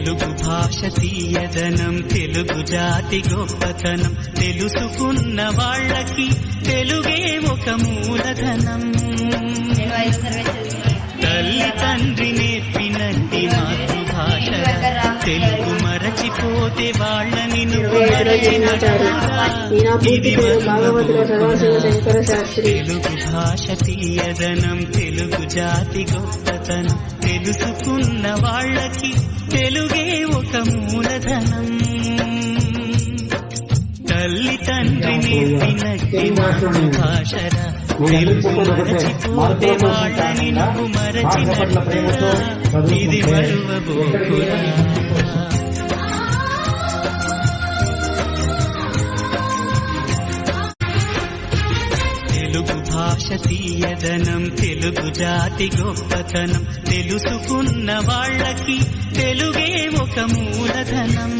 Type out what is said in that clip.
తెలుగు భాష తీయదనం తెలుగు జాతి గొప్పతనం తెలుసుకున్న వాళ్ళకి తెలుగే ఒక మూలధనం. తల్లి తండ్రి నేర్పినట్టి మాతృభాష తెలుగు మరచిపోతే వాళ్ళని నువ్వు మరచినట్టుగా. ఇది తెలుగు భాష తీయదనం తెలుగు జాతి గొప్పతనం తెలుసుకున్న వాళ్ళకి తెలుగే ఒక మూలధనం. తల్లి తండ్రి నేర్పినట్టి మాతృభాషరా తెలుగు మరచిపోతే వాళ్ళని నువ్వు మరచినట్టుగా. ఇది మరువబోకురా. తెలుగు భాష తీయదనం తెలుగు జాతి గొప్పతనం తెలుసుకున్న వాళ్ళకి తెలుగే ఒక మూలధనం.